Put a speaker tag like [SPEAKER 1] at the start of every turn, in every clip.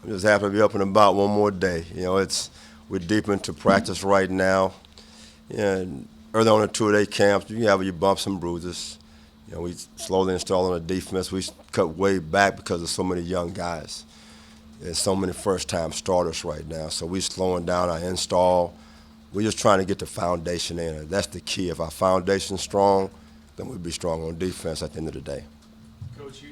[SPEAKER 1] I'm just happy to be up and about one more day. We're deep into practice right now. And early on in 2 day camps, you have your bumps and bruises. We slowly installing a defense. We cut way back because of so many young guys. There's so many first-time starters right now. So we're slowing down our install. We're just trying to get the foundation in. And that's the key. If our foundation's strong, then we'll be strong on defense at the end of the day.
[SPEAKER 2] Coach, you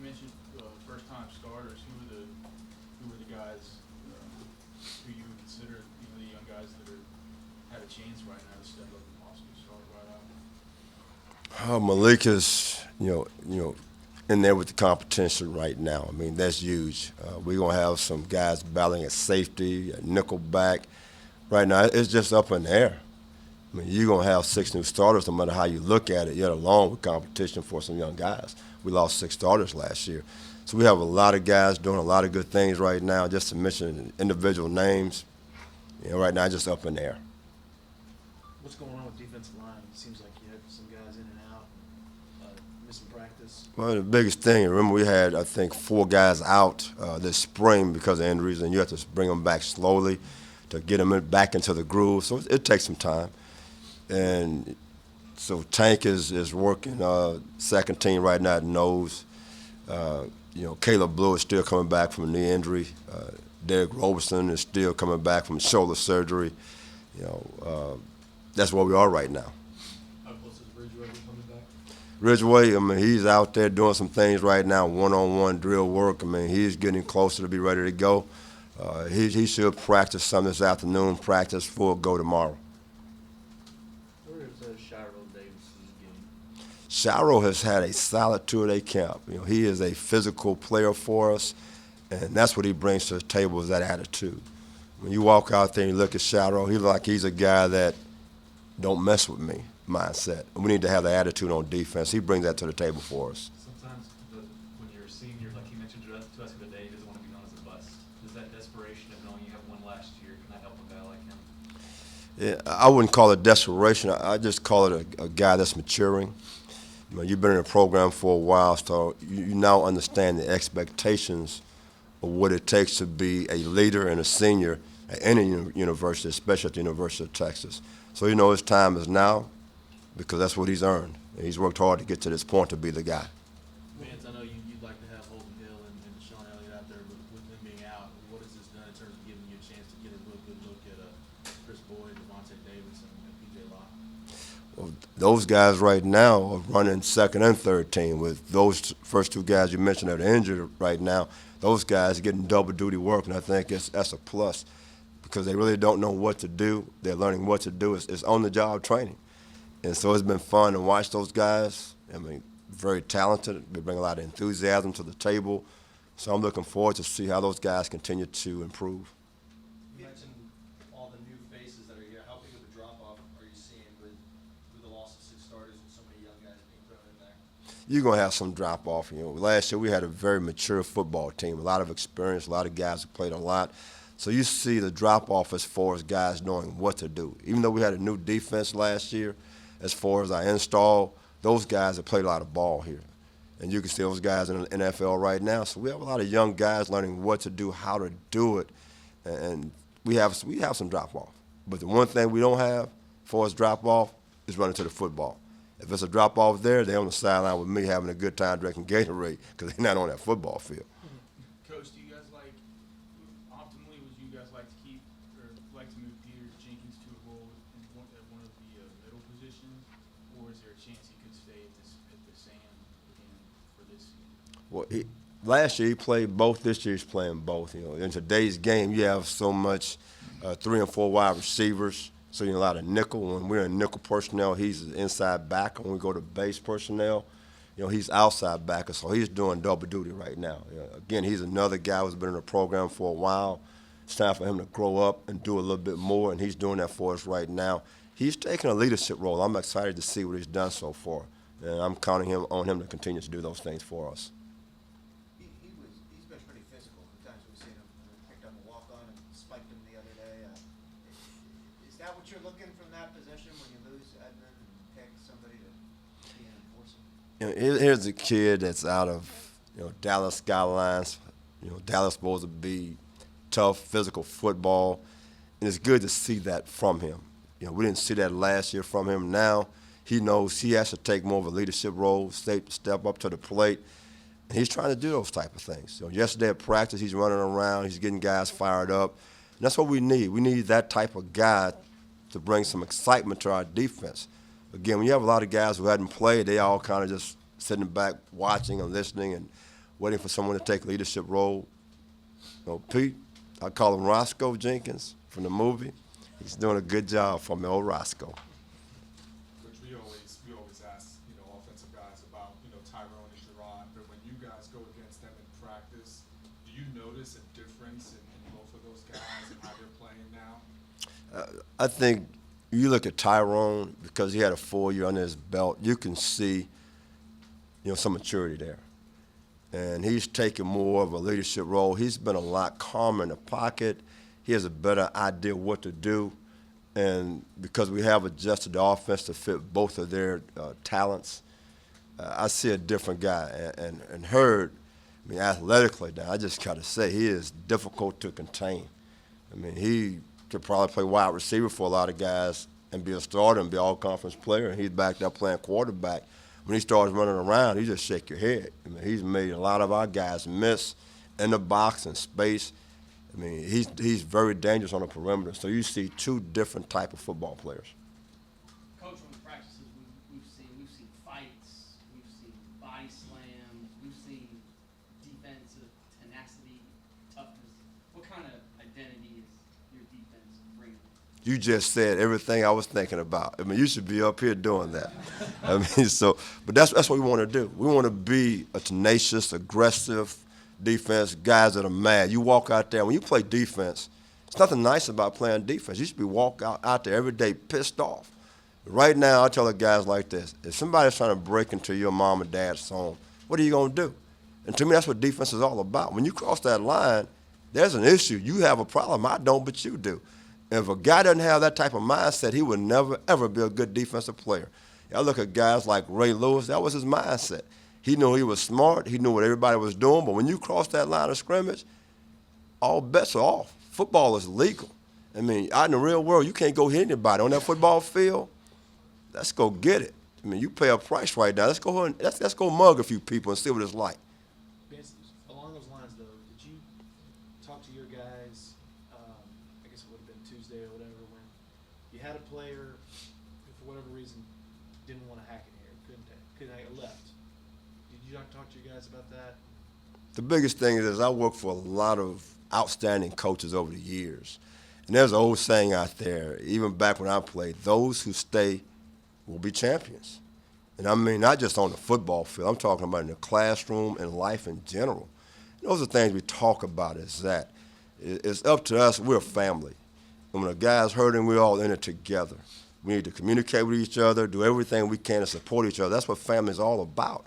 [SPEAKER 2] mentioned first-time starters. Who are the guys who you would consider the young guys that have a chance right now to step up and possibly start right out?
[SPEAKER 1] Malik is, in there with the competition right now. I mean, that's huge. We're going to have some guys battling at safety, at nickel back. Right now, it's just up in the air. I mean, you're going to have 6 new starters no matter how you look at it, yet along with competition for some young guys. We lost 6 starters last year. So we have a lot of guys doing a lot of good things right now. Just to mention individual names, right now, it's just up in the air.
[SPEAKER 3] What's going on with defensive line? It seems like you had some guys in and out, missing practice.
[SPEAKER 1] Well, the biggest thing, remember we had, I think, 4 guys out this spring because of injuries, and you have to bring them back slowly to get them back into the groove. So it takes some time. And so Tank is working second team right now at nose. Caleb Blue is still coming back from a knee injury. Derek Roberson is still coming back from shoulder surgery. That's where we are right now.
[SPEAKER 3] How close is Ridgeway coming back?
[SPEAKER 1] Ridgeway, I mean, he's out there doing some things right now, one-on-one drill work. I mean, he's getting closer to be ready to go. He should practice some this afternoon, practice full go tomorrow.
[SPEAKER 3] Where is Shiro Davis' game?
[SPEAKER 1] Shiro has had a solid 2 day camp. He is a physical player for us, and that's what he brings to the table is that attitude. When you walk out there and you look at Shiro, he's a guy that don't mess with me mindset. We need to have the attitude on defense. He brings that to the table for us.
[SPEAKER 4] Sometimes when you're a senior, like you mentioned to us the other day, he doesn't want to be known as a bust. Does that desperation of knowing you have one last year, can that help a guy like him?
[SPEAKER 1] Yeah, I wouldn't call it desperation. I just call it a guy that's maturing. You've been in the program for a while, so you now understand the expectations of what it takes to be a leader and a senior at any university, especially at the University of Texas. So his time is now because that's what he's earned. And he's worked hard to get to this point to be the guy.
[SPEAKER 3] Vance, I know you'd like to have Holden Hill and Sean Elliott out there, but with them being out, what has this done in terms of giving you a chance to get a real good look at Chris Boyd, Devontae Davis, and P.J. Locke?
[SPEAKER 1] Well, those guys right now are running second and third team with those first 2 guys you mentioned that are injured right now. Those guys are getting double duty work, and I think that's a plus because they really don't know what to do. They're learning what to do. It's on-the-job training. And so it's been fun to watch those guys. I mean, very talented. They bring a lot of enthusiasm to the table. So I'm looking forward to see how those guys continue to improve.
[SPEAKER 5] You mentioned all the new faces that are here. How big of a drop-off are you seeing with the loss of 6 starters and so many young guys being thrown in there?
[SPEAKER 1] You're going to have some drop-off. Last year we had a very mature football team, a lot of experience, a lot of guys who played a lot. So you see the drop-off as far as guys knowing what to do. Even though we had a new defense last year, as far as our install, those guys have played a lot of ball here. And you can see those guys in the NFL right now. So we have a lot of young guys learning what to do, how to do it, and we have some drop-off. But the one thing we don't have as far as drop-off is running to the football. If it's a drop-off there, they're on the sideline with me having a good time drinking Gatorade because they're not on that football field.
[SPEAKER 2] Coach, do you guys optimally, would you guys like to keep or like to move Peter Jenkins to a role at one of the middle positions, or is there a chance he could stay at the Sam again for this season?
[SPEAKER 1] Well, last year he played both. This year he's playing both. In today's game, you have so much 3 and 4 wide receivers. So a lot of nickel. When we're in nickel personnel, he's inside backer. When we go to base personnel, he's outside backer. So he's doing double duty right now. Again, he's another guy who's been in the program for a while. It's time for him to grow up and do a little bit more, and he's doing that for us right now. He's taking a leadership role. I'm excited to see what he's done so far, and I'm counting on him to continue to do those things for us.
[SPEAKER 5] He's been pretty physical. Sometimes we've seen him picked up a walk-on and spiked him the other day. Is that what you're looking from that position when you lose Edmund and pick somebody to be an enforcer?
[SPEAKER 1] Here's a kid that's out of Dallas Skylines, Dallas supposed to be tough, physical football, and it's good to see that from him. We didn't see that last year from him. Now he knows he has to take more of a leadership role, step up to the plate, and he's trying to do those type of things. Yesterday at practice, he's running around, he's getting guys fired up, and that's what we need. We need that type of guy to bring some excitement to our defense. Again, when you have a lot of guys who hadn't played, they all kind of just sitting back watching and listening and waiting for someone to take a leadership role. Pete, I call him Roscoe Jenkins from the movie. He's doing a good job for me, old Roscoe.
[SPEAKER 6] Which we always ask, offensive guys about, Tyrone and Sherrod, but when you guys go against them in practice, do you notice a difference in both of those guys and how they're playing now?
[SPEAKER 1] I think you look at Tyrone, because he had a 4 year under his belt, you can see, some maturity there. And he's taken more of a leadership role. He's been a lot calmer in the pocket. He has a better idea what to do. And because we have adjusted the offense to fit both of their talents, I see a different guy. And Hurd, athletically, now, I just got to say, he is difficult to contain. He could probably play wide receiver for a lot of guys and be a starter and be an all-conference player, and he's back there playing quarterback. When he starts running around, you just shake your head. He's made a lot of our guys miss in the box and space. He's very dangerous on the perimeter. So you see two different type of football players.
[SPEAKER 7] Coach, on the practices we've seen fights, we've seen body slams, we've seen defensive tenacity, toughness. What kind of identity is your defense bringing?
[SPEAKER 1] You just said everything I was thinking about. You should be up here doing that. But that's what we want to do. We want to be a tenacious, aggressive defense, guys that are mad. You walk out there, when you play defense, it's nothing nice about playing defense. You should be walk out there every day pissed off. Right now, I tell the guys like this, if somebody's trying to break into your mom and dad's home, what are you going to do? And to me, that's what defense is all about. When you cross that line, there's an issue. You have a problem. I don't, but you do. And if a guy doesn't have that type of mindset, he would never, ever be a good defensive player. I look at guys like Ray Lewis, that was his mindset. He knew he was smart. He knew what everybody was doing. But when you cross that line of scrimmage, all bets are off. Football is legal. Out in the real world, you can't go hit anybody. On that football field, let's go get it. You pay a price right now. Let's go mug a few people and see what it's like.
[SPEAKER 3] Vance, along those lines, though, did you talk to your guys, I guess it would have been Tuesday or whatever, when you had a player who, for whatever reason, didn't want to hack in here, couldn't left. Did you talk to your guys about that?
[SPEAKER 1] The biggest thing is I work for a lot of outstanding coaches over the years. And there's an old saying out there, even back when I played, those who stay will be champions. And not just on the football field. I'm talking about in the classroom and life in general. Those are things we talk about is that. It's up to us. We're a family. And when a guy's hurting, we're all in it together. We need to communicate with each other, do everything we can to support each other. That's what family is all about.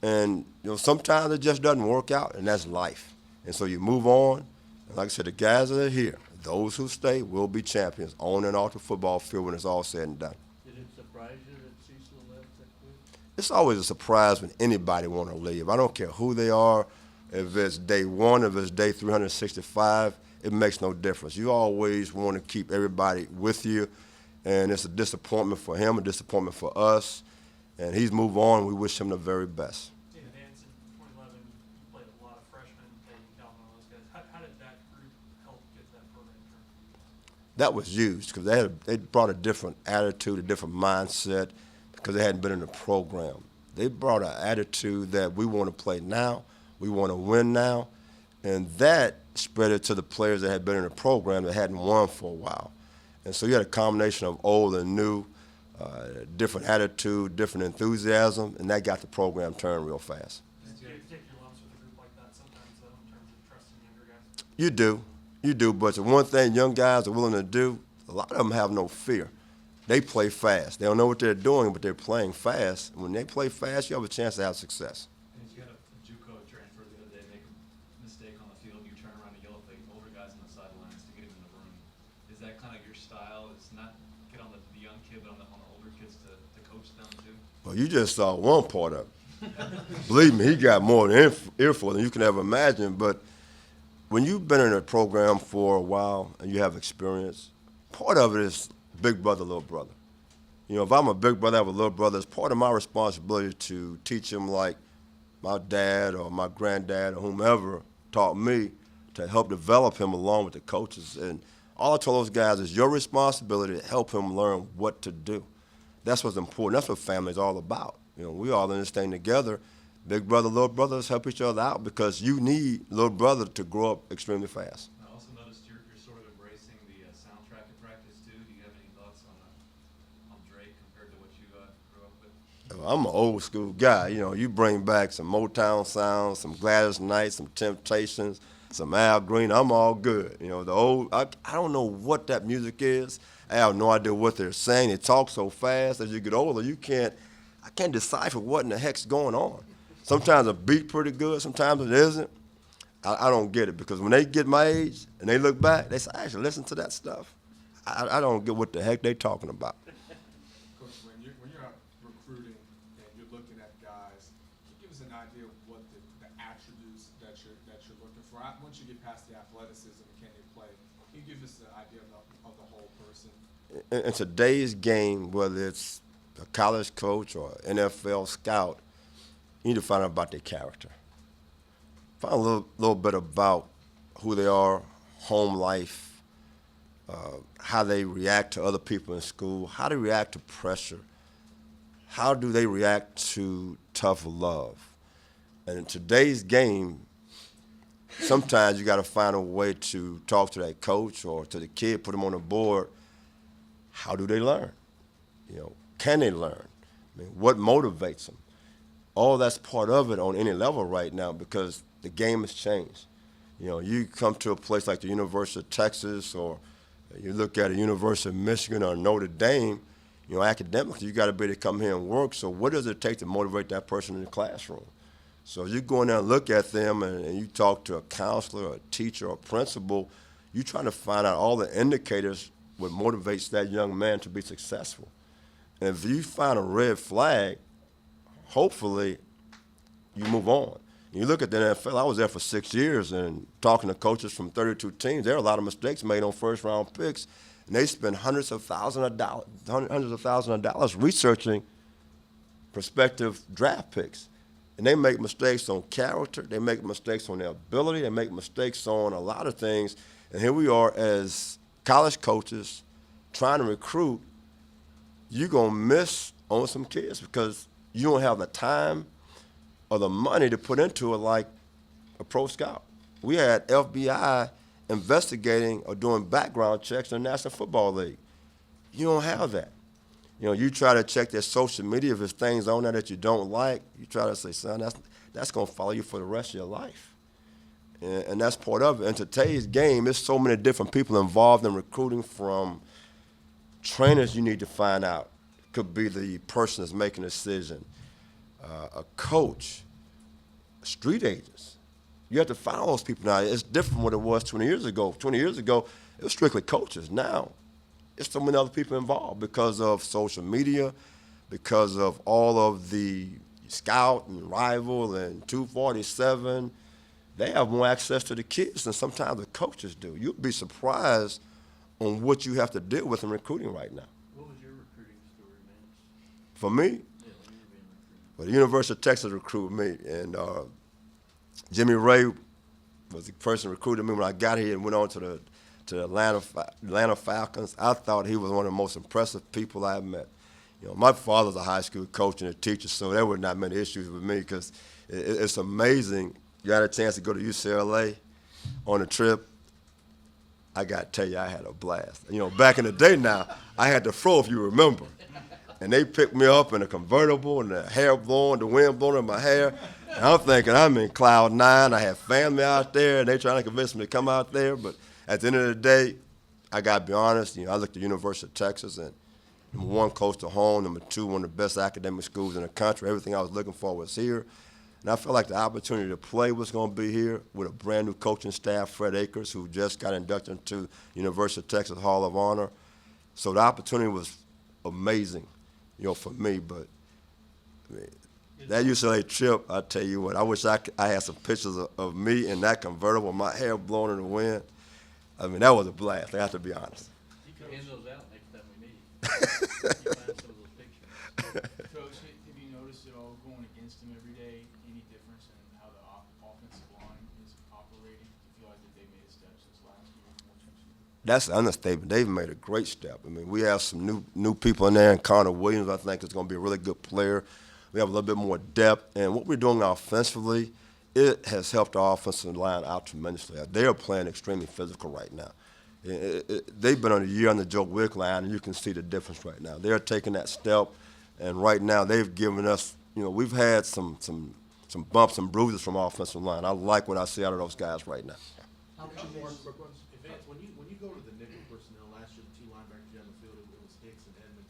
[SPEAKER 1] And sometimes it just doesn't work out, and that's life. And so you move on. And like I said, the guys that are here, those who stay will be champions on and off the football field when it's all said and done.
[SPEAKER 8] Did it surprise you that Cecil left that quick?
[SPEAKER 1] It's always a surprise when anybody want to leave. I don't care who they are, if it's day one, if it's day 365, it makes no difference. You always want to keep everybody with you, and it's a disappointment for him, a disappointment for us, and he's moved on. We wish him the very best.
[SPEAKER 4] Yeah, Vance, in 2011, you played a lot of freshmen, Peyton, Calvin, all those guys. How did that group help get that program turned?
[SPEAKER 1] That was huge because they brought a different attitude, a different mindset because they hadn't been in the program. They brought an attitude that we want to play now, we want to win now, and that spread it to the players that had been in the program that hadn't won for a while. And so you had a combination of old and new, different attitude, different enthusiasm, and that got the program turned real fast.
[SPEAKER 4] Do you take your lumps with a group like that sometimes, though, in terms of trusting younger guys?
[SPEAKER 1] You do, but the one thing young guys are willing to do, a lot of them have no fear. They play fast. They don't know what they're doing, but they're playing fast. When they play fast, you have a chance to have success.
[SPEAKER 4] And if you had a JUCO transfer the other day make a mistake on the field, you turn around and yell at the older guys on the sidelines to get him in the room. Is that kind of your style? It's not get on the young kid, but on the older kids to coach them too?
[SPEAKER 1] Well, you just saw one part of it. Believe me, he got more than earful than you can ever imagine. But when you've been in a program for a while and you have experience, part of it is big brother, little brother. You know, if I'm a big brother, I have a little brother, it's part of my responsibility to teach him like my dad or my granddad or whomever taught me, to help develop him along with the coaches. And all I told those guys is your responsibility to help him learn what to do. That's what's important. That's what family is all about. You know, we all in this thing together. Big brother, little brothers help each other out because you need little brother to grow up extremely fast.
[SPEAKER 4] I also noticed you're sort of embracing the soundtrack at practice too. Do you have any thoughts on Drake compared to what you grew up with?
[SPEAKER 1] I'm an old school guy. You know, you bring back some Motown sounds, some Gladys Knight, some Temptations, some Al Green. I'm all good. You know, the old, I don't know what that music is. I have no idea what they're saying. They talk so fast. As you get older, I can't decipher what in the heck's going on. Sometimes a beat pretty good, sometimes it isn't. I don't get it because when they get my age and they look back, they say, I actually listen to that stuff. I don't get what the heck they talking about.
[SPEAKER 6] Coach, when you're out recruiting and you're looking at guys, can you give us an idea of what the attributes that you're looking for? Once you get past the athleticism and can they play, can you give us an idea of the whole person?
[SPEAKER 1] In today's game, whether it's a college coach or NFL scout, you need to find out about their character. Find a little bit about who they are, home life, how they react to other people in school, how they react to pressure, how do they react to tough love. And in today's game, sometimes you got to find a way to talk to that coach or to the kid, put them on the board. How do they learn? You know, can they learn? I mean, what motivates them? All that's part of it on any level right now because the game has changed. You know, you come to a place like the University of Texas or you look at a University of Michigan or Notre Dame, you know, academically, you got to be able to come here and work. So what does it take to motivate that person in the classroom? So if you go in there and look at them and you talk to a counselor or a teacher or a principal, you're trying to find out all the indicators what motivates that young man to be successful. And if you find a red flag, hopefully you move on. You look at the NFL, I was there for 6 years and talking to coaches from 32 teams, there are a lot of mistakes made on first-round picks, and they spend hundreds of thousands of dollars researching prospective draft picks. And they make mistakes on character, they make mistakes on their ability, they make mistakes on a lot of things. And here we are as college coaches trying to recruit, you're going to miss on some kids because you don't have the time or the money to put into it like a pro scout. We had FBI investigating or doing background checks in the National Football League. You don't have that. You know, you try to check their social media if there's things on there that you don't like. You try to say, son, that's going to follow you for the rest of your life. And that's part of it. In today's game, there's so many different people involved in recruiting, from trainers you need to find out. Could be the person that's making a decision, a coach, street agents. You have to find all those people now. It's different from what it was 20 years ago. 20 years ago, it was strictly coaches. Now, it's so many other people involved because of social media, because of all of the Scout and Rival and 247. They have more access to the kids than sometimes the coaches do. You'll be surprised on what you have to deal with in recruiting right now.
[SPEAKER 8] What was your recruiting story, man?
[SPEAKER 1] For me,
[SPEAKER 8] Yeah, when you were being recruited.
[SPEAKER 1] well, the University of Texas recruited me, and Jimmy Ray was the person who recruited me when I got here and went on to the Atlanta Falcons. I thought he was one of the most impressive people I have met. You know, my father's a high school coach and a teacher, so there were not many issues with me because it's amazing. You had a chance to go to UCLA on a trip. I got to tell you, I had a blast. You know, back in the day now, I had the fro, if you remember. And they picked me up in a convertible and the hair blowing, the wind blowing in my hair. And I'm thinking I'm in cloud nine. I have family out there, and they trying to convince me to come out there. But at the end of the day, I got to be honest. You know, I looked at the University of Texas, and number one, close to home. Number two, one of the best academic schools in the country. Everything I was looking for was here. And I felt like the opportunity to play was going to be here with a brand new coaching staff, Fred Akers, who just got inducted into University of Texas Hall of Honor. So the opportunity was amazing, you know, for me. But I mean, That UCLA trip, I tell you what, I wish I had some pictures of me in that convertible, my hair blowing in the wind. I mean, that was a blast, I have to be honest.
[SPEAKER 8] You can hand those out next time we meet. You find some of those pictures.
[SPEAKER 2] Coach, have you noticed it all going against him every day? Any difference in how the offensive line is operating? Do you feel like that they made a step since last year?
[SPEAKER 1] That's an understatement. They've made a great step. I mean, we have some new people in there, and Connor Williams, I think, is going to be a really good player. We have a little bit more depth, and what we're doing offensively, it has helped our offensive line out tremendously. They are playing extremely physical right now. They've been on a year on the Joe Wick line, and you can see the difference right now. They're taking that step, and right now they've given us, we've had some bumps and bruises from our offensive line. I like what I see out of those guys right now.
[SPEAKER 9] How much more, Vance, when you go to the nickel personnel, last year, the two linebackers down the field, it was Hicks and Edmond.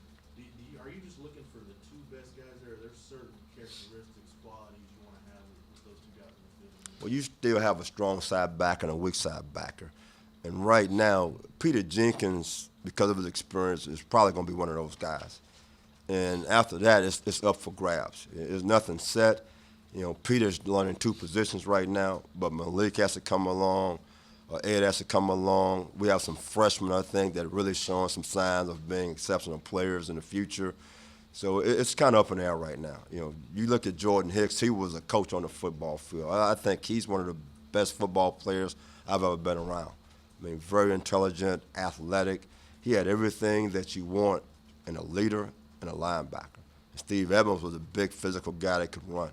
[SPEAKER 9] Are you just looking for the two best guys there, or are there certain characteristics, qualities you want to have with those two guys in the field?
[SPEAKER 1] Well, you still have a strong side backer and a weak side backer. And right now, Peter Jenkins, because of his experience, is probably going to be one of those guys. And after that, it's up for grabs. There's nothing set. Peter's learning two positions right now, but Malik has to come along. Ed has to come along. We have some freshmen, I think, that are really showing some signs of being exceptional players in the future. So it's kind of up in the air right now. You look at Jordan Hicks, he was a coach on the football field. I think he's one of the best football players I've ever been around. I mean, very intelligent, athletic. He had everything that you want in a leader and a linebacker. Steve Evans was a big physical guy that could run.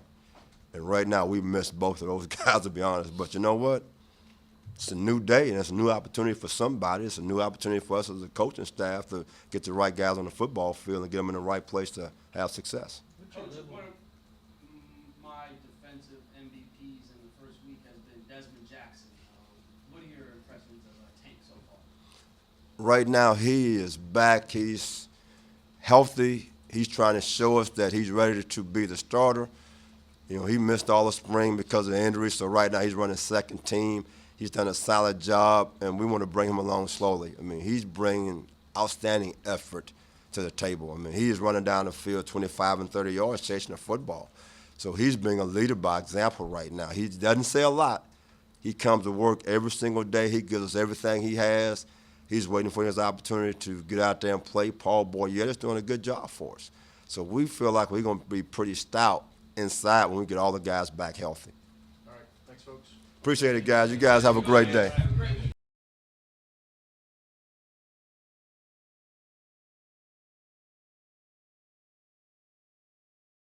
[SPEAKER 1] And right now we miss both of those guys, to be honest. But you know what? It's a new day, and it's a new opportunity for somebody. It's a new opportunity for us as a coaching staff to get the right guys on the football field and get them in the right place to have success.
[SPEAKER 7] Coach, one of my defensive MVPs in the first week has been Desmond Jackson. What are your impressions of Tank so far?
[SPEAKER 1] Right now he is back. He's healthy. He's trying to show us that he's ready to be the starter. He missed all the spring because of injury, so right now he's running second team. He's done a solid job, and we want to bring him along slowly. I mean, he's bringing outstanding effort to the table. I mean, he is running down the field 25 and 30 yards chasing the football. So he's being a leader by example right now. He doesn't say a lot. He comes to work every single day. He gives us everything he has. He's waiting for his opportunity to get out there and play. Paul Boyette is doing a good job for us. So we feel like we're going to be pretty stout inside when we get all the guys back healthy.
[SPEAKER 3] All right, thanks, folks.
[SPEAKER 1] Appreciate it, guys. You guys have a great day.
[SPEAKER 7] Have a great